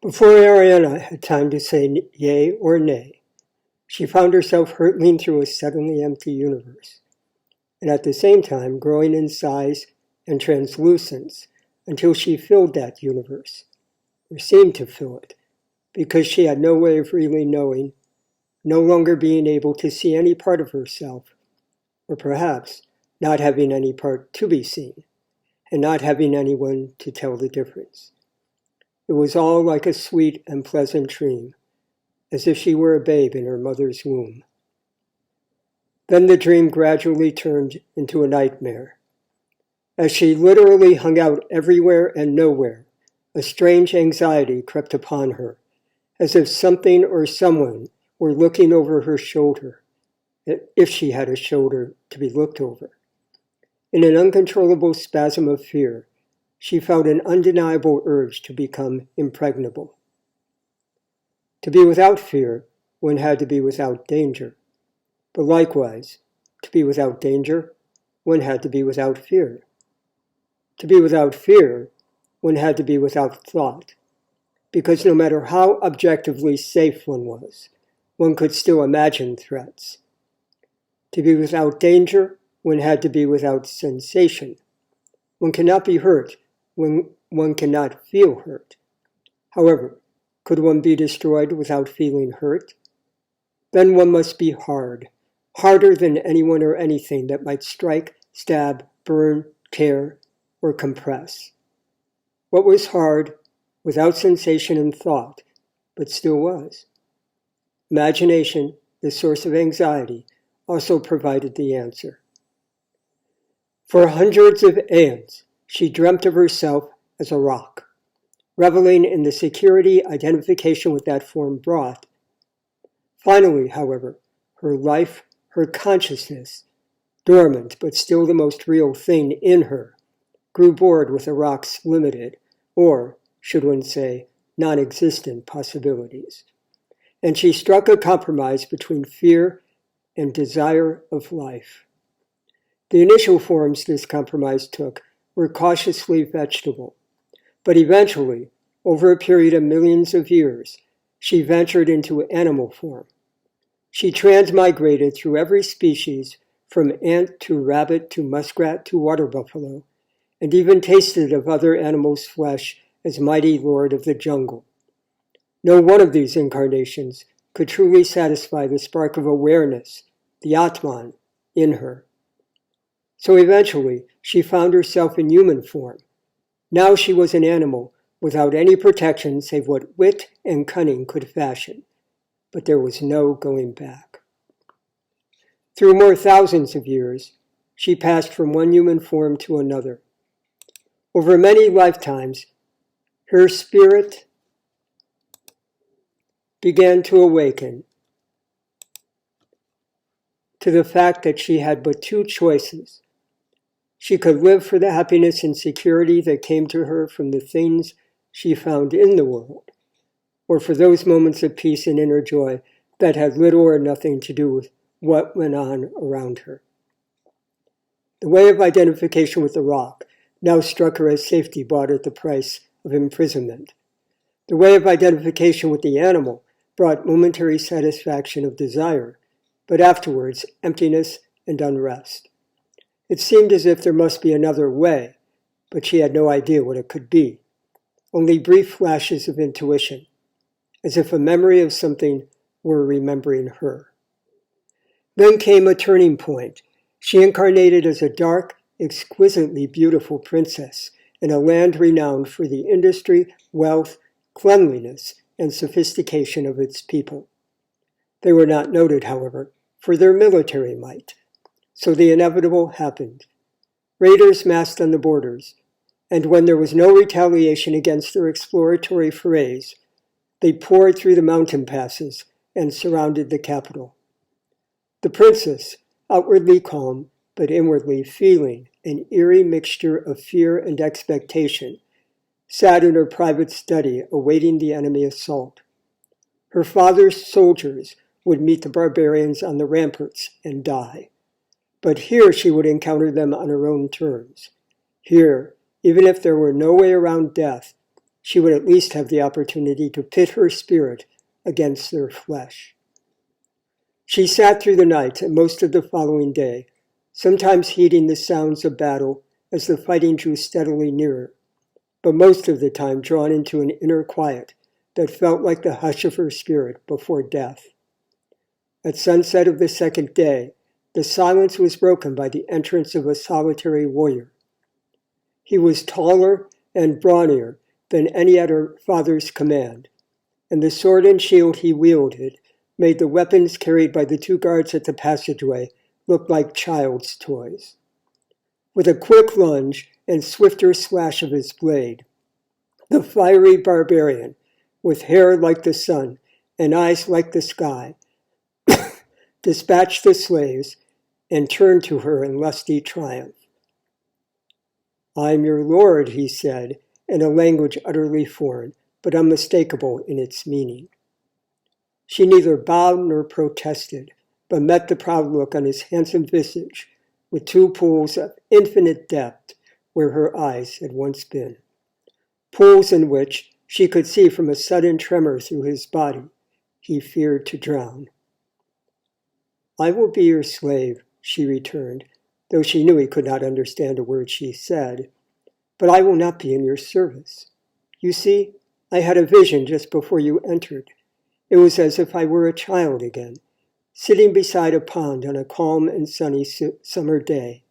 Before Ariana had time to say yea or nay, she found herself hurtling through a suddenly empty universe, and at the same time growing in size and translucence until she filled that universe, or seemed to fill it, because she had no way of really knowing, no longer being able to see any part of herself, or perhaps not having any part to be seen, and not having anyone to tell the difference. It was all like a sweet and pleasant dream, as if she were a babe in her mother's womb. Then the dream gradually turned into a nightmare. As she literally hung out everywhere and nowhere, a strange anxiety crept upon her, as if something or someone were looking over her shoulder, if she had a shoulder to be looked over. In an uncontrollable spasm of fear, she felt an undeniable urge to become impregnable. To be without fear, one had to be without danger. But likewise, to be without danger, one had to be without fear. To be without fear, one had to be without thought, because no matter how objectively safe one could still imagine threats. To be without danger, one had to be without sensation. One cannot be hurt when one cannot feel hurt. However, could one be destroyed without feeling hurt? Then one must be hard, harder than anyone or anything that might strike, stab, burn, tear, or compress. What was hard, without sensation and thought, but still was? Imagination, the source of anxiety, also provided the answer. For hundreds of aeons, she dreamt of herself as a rock, reveling in the security identification with that form brought. Finally, however, her life, her consciousness, dormant but still the most real thing in her, grew bored with the rock's limited, or, should one say, non-existent possibilities. And she struck a compromise between fear and desire of life. The initial forms this compromise took were cautiously vegetable, but eventually, over a period of millions of years, she ventured into animal form. She transmigrated through every species, from ant to rabbit to muskrat to water buffalo, and even tasted of other animals' flesh as mighty lord of the jungle. No one of these incarnations could truly satisfy the spark of awareness, the Atman, in her. So eventually, she found herself in human form. Now she was an animal without any protection save what wit and cunning could fashion. But there was no going back. Through more thousands of years, she passed from one human form to another. Over many lifetimes, her spirit began to awaken to the fact that she had but two choices. She could live for the happiness and security that came to her from the things she found in the world, or for those moments of peace and inner joy that had little or nothing to do with what went on around her. The way of identification with the rock now struck her as safety bought at the price of imprisonment. The way of identification with the animal brought momentary satisfaction of desire, but afterwards emptiness and unrest. It seemed as if there must be another way, but she had no idea what it could be. Only brief flashes of intuition, as if a memory of something were remembering her. Then came a turning point. She incarnated as a dark, exquisitely beautiful princess in a land renowned for the industry, wealth, cleanliness, and sophistication of its people. They were not noted, however, for their military might. So the inevitable happened. Raiders massed on the borders, and when there was no retaliation against their exploratory forays, they poured through the mountain passes and surrounded the capital. The princess, outwardly calm, but inwardly feeling an eerie mixture of fear and expectation, sat in her private study awaiting the enemy assault. Her father's soldiers would meet the barbarians on the ramparts and die. But here she would encounter them on her own terms. Here, even if there were no way around death, she would at least have the opportunity to pit her spirit against their flesh. She sat through the night and most of the following day, sometimes heeding the sounds of battle as the fighting drew steadily nearer, but most of the time drawn into an inner quiet that felt like the hush of her spirit before death. At sunset of the second day, the silence was broken by the entrance of a solitary warrior. He was taller and brawnier than any at her father's command, and the sword and shield he wielded made the weapons carried by the two guards at the passageway look like child's toys. With a quick lunge and swifter slash of his blade, the fiery barbarian, with hair like the sun and eyes like the sky, dispatched the slaves and turned to her in lusty triumph. "I'm your lord," he said, in a language utterly foreign, but unmistakable in its meaning. She neither bowed nor protested, but met the proud look on his handsome visage with two pools of infinite depth where her eyes had once been. Pools in which she could see from a sudden tremor through his body he feared to drown. "I will be your slave," she returned, though she knew he could not understand a word she said. "But I will not be in your service. You see, I had a vision just before you entered. It was as if I were a child again, sitting beside a pond on a calm and sunny summer day.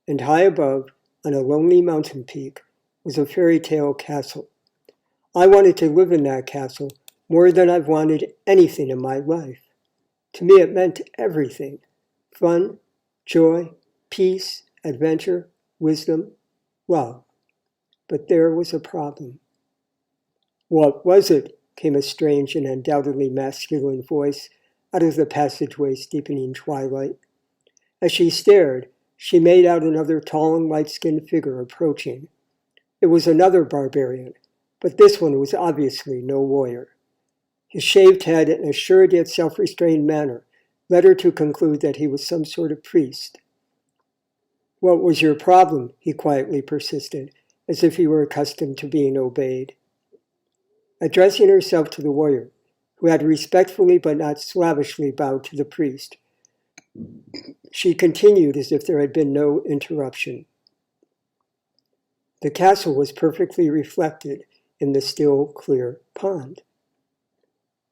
And high above, on a lonely mountain peak, was a fairy tale castle. I wanted to live in that castle more than I've wanted anything in my life. To me it meant everything: fun, joy, peace, adventure, wisdom, love. But there was a problem." "What was it?" came a strange and undoubtedly masculine voice out of the passageway's deepening twilight. As she stared, she made out another tall and light-skinned figure approaching. It was another barbarian, but this one was obviously no warrior. His shaved head and assured yet self-restrained manner led her to conclude that he was some sort of priest. "What was your problem?" he quietly persisted, as if he were accustomed to being obeyed. Addressing herself to the warrior, who had respectfully but not slavishly bowed to the priest, she continued as if there had been no interruption. "The castle was perfectly reflected in the still, clear pond."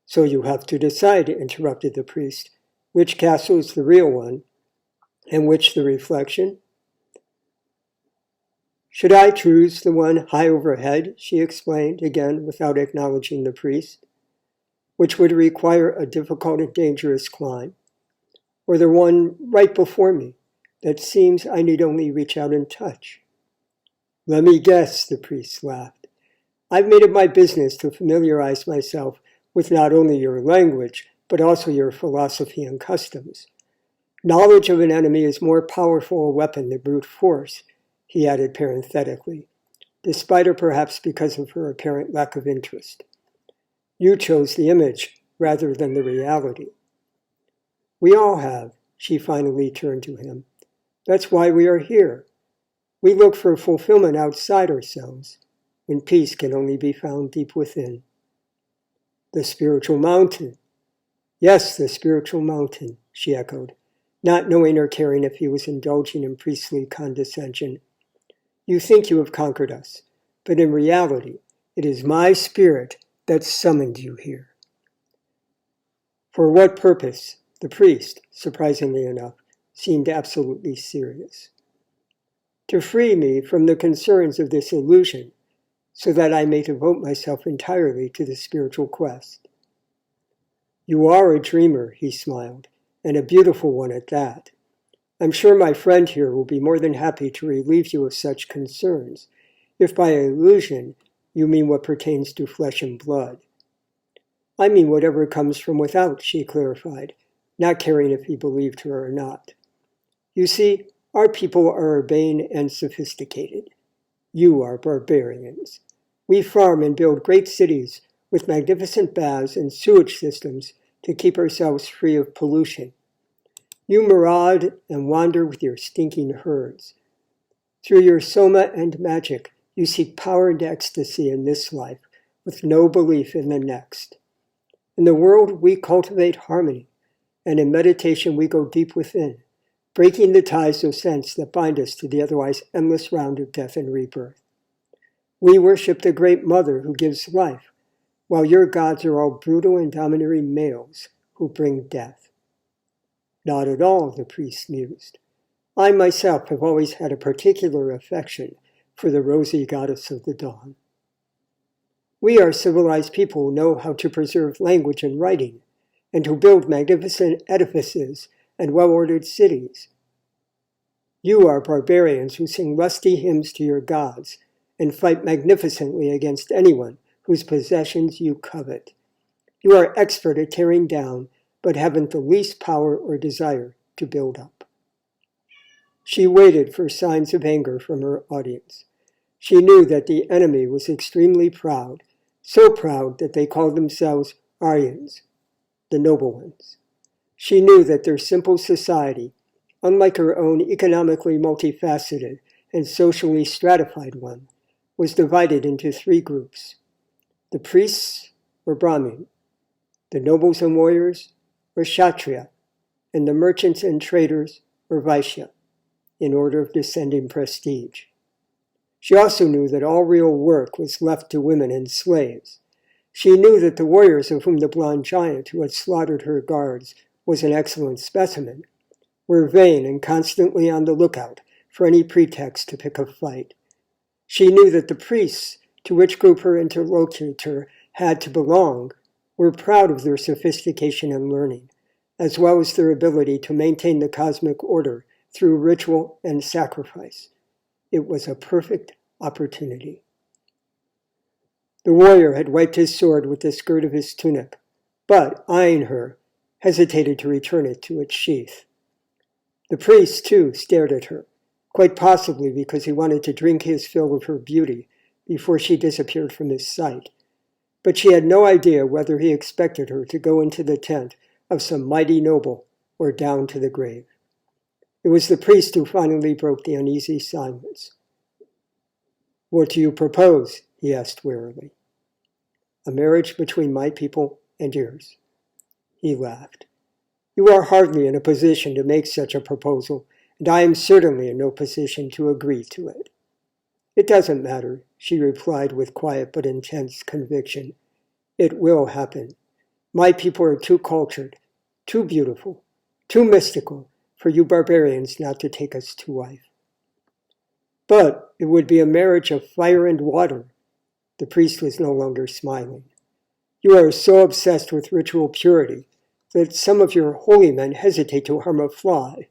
"So you have to decide," interrupted the priest, "which castle is the real one, and which the reflection?" "Should I choose the one high overhead," she explained, again without acknowledging the priest, "which would require a difficult and dangerous climb, or the one right before me that seems I need only reach out and touch?" "Let me guess," the priest laughed. "I've made it my business to familiarize myself with not only your language, but also your philosophy and customs. Knowledge of an enemy is more powerful a weapon than brute force," he added parenthetically, despite or perhaps because of her apparent lack of interest. "You chose the image rather than the reality." "We all have," she finally turned to him. "That's why we are here. We look for fulfillment outside ourselves, when peace can only be found deep within." "The spiritual mountain." "Yes, the spiritual mountain," she echoed, not knowing or caring if he was indulging in priestly condescension. "You think you have conquered us, but in reality, it is my spirit that summoned you here." "For what purpose?" The priest, surprisingly enough, seemed absolutely serious. "To free me from the concerns of this illusion, so that I may devote myself entirely to the spiritual quest." "You are a dreamer," he smiled, "and a beautiful one at that. I'm sure my friend here will be more than happy to relieve you of such concerns, if by illusion you mean what pertains to flesh and blood." "I mean whatever comes from without," she clarified, not caring if he believed her or not. "You see, our people are urbane and sophisticated. You are barbarians. We farm and build great cities with magnificent baths and sewage systems to keep ourselves free of pollution. You maraud and wander with your stinking herds. Through your soma and magic, you seek power and ecstasy in this life with no belief in the next. In the world, we cultivate harmony, and in meditation we go deep within, breaking the ties of sense that bind us to the otherwise endless round of death and rebirth. We worship the Great Mother who gives life, while your gods are all brutal and domineering males who bring death. Not at all, the priest mused. I myself have always had a particular affection for the rosy goddess of the dawn. We are civilized people who know how to preserve language and writing, and who build magnificent edifices and well-ordered cities. You are barbarians who sing lusty hymns to your gods and fight magnificently against anyone whose possessions you covet. You are expert at tearing down, but haven't the least power or desire to build up. She waited for signs of anger from her audience. She knew that the enemy was extremely proud, so proud that they called themselves Aryans, the noble ones. She knew that their simple society, unlike her own economically multifaceted and socially stratified one, was divided into three groups: the priests, or Brahmin, the nobles and warriors, or Kshatriya, and the merchants and traders, or Vaishya, in order of descending prestige. She also knew that all real work was left to women and slaves. She knew that the warriors of whom the blonde giant who had slaughtered her guards was an excellent specimen were vain and constantly on the lookout for any pretext to pick a fight. She knew that the priests, to which group her interlocutor had to belong, were proud of their sophistication and learning, as well as their ability to maintain the cosmic order through ritual and sacrifice. It was a perfect opportunity. The warrior had wiped his sword with the skirt of his tunic, but, eyeing her, hesitated to return it to its sheath. The priest, too, stared at her, quite possibly because he wanted to drink his fill of her beauty before she disappeared from his sight. But she had no idea whether he expected her to go into the tent of some mighty noble or down to the grave. It was the priest who finally broke the uneasy silence. "What do you propose?" he asked wearily. "A marriage between my people and yours." He laughed. "You are hardly in a position to make such a proposal, and I am certainly in no position to agree to it." "It doesn't matter," she replied with quiet but intense conviction. "It will happen. My people are too cultured, too beautiful, too mystical for you barbarians not to take us to wife." "But it would be a marriage of fire and water." The priest was no longer smiling. "You are so obsessed with ritual purity that some of your holy men hesitate to harm a fly.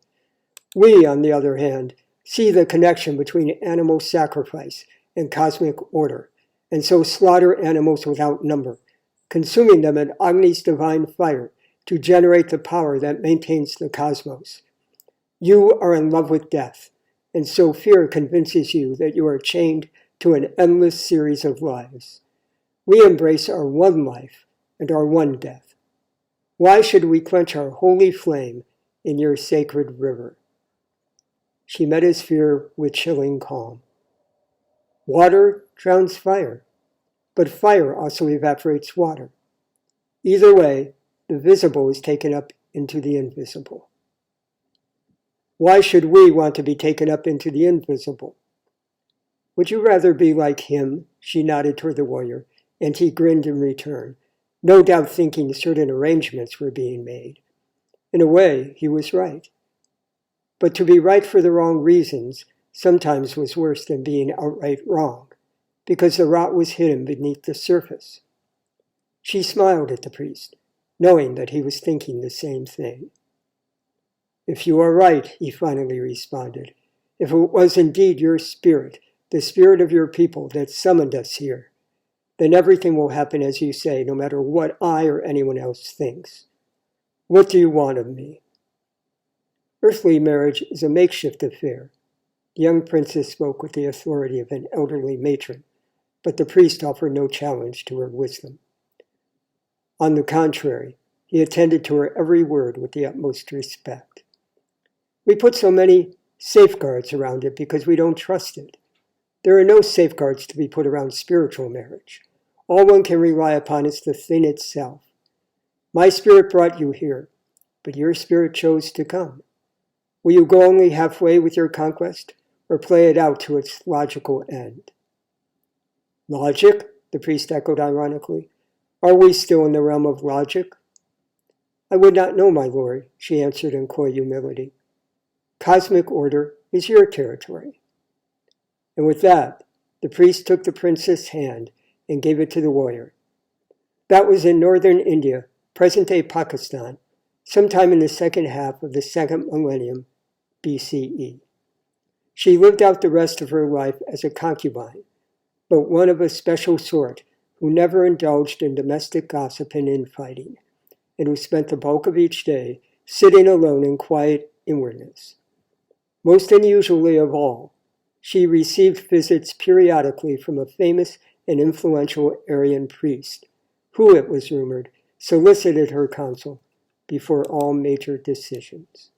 We, on the other hand, see the connection between animal sacrifice and cosmic order, and so slaughter animals without number, consuming them in Agni's divine fire to generate the power that maintains the cosmos. You are in love with death, and so fear convinces you that you are chained to an endless series of lives. We embrace our one life and our one death. Why should we quench our holy flame in your sacred river?" She met his fear with chilling calm. "Water drowns fire, but fire also evaporates water. Either way, the visible is taken up into the invisible." "Why should we want to be taken up into the invisible?" "Would you rather be like him?" She nodded toward the warrior, and he grinned in return, no doubt thinking certain arrangements were being made. In a way, he was right. But to be right for the wrong reasons sometimes was worse than being outright wrong, because the rot was hidden beneath the surface. She smiled at the priest, knowing that he was thinking the same thing. "If you are right," he finally responded, "if it was indeed your spirit, the spirit of your people, that summoned us here, then everything will happen as you say, no matter what I or anyone else thinks. What do you want of me?" "Earthly marriage is a makeshift affair." The young princess spoke with the authority of an elderly matron, but the priest offered no challenge to her wisdom. On the contrary, he attended to her every word with the utmost respect. "We put so many safeguards around it because we don't trust it. There are no safeguards to be put around spiritual marriage. All one can rely upon is the thing itself. My spirit brought you here, but your spirit chose to come. Will you go only halfway with your conquest, or play it out to its logical end? Logic? The priest echoed ironically. Are we still in the realm of logic? I would not know, my lord, she answered in coy humility. Cosmic order is your territory. And with that, the priest took the princess' hand and gave it to the warrior. That was in northern India, present-day Pakistan, sometime in the second half of the second millennium BCE. She lived out the rest of her life as a concubine, but one of a special sort who never indulged in domestic gossip and infighting, and who spent the bulk of each day sitting alone in quiet inwardness. Most unusually of all, she received visits periodically from a famous and influential Aryan priest, who, it was rumored, solicited her counsel before all major decisions.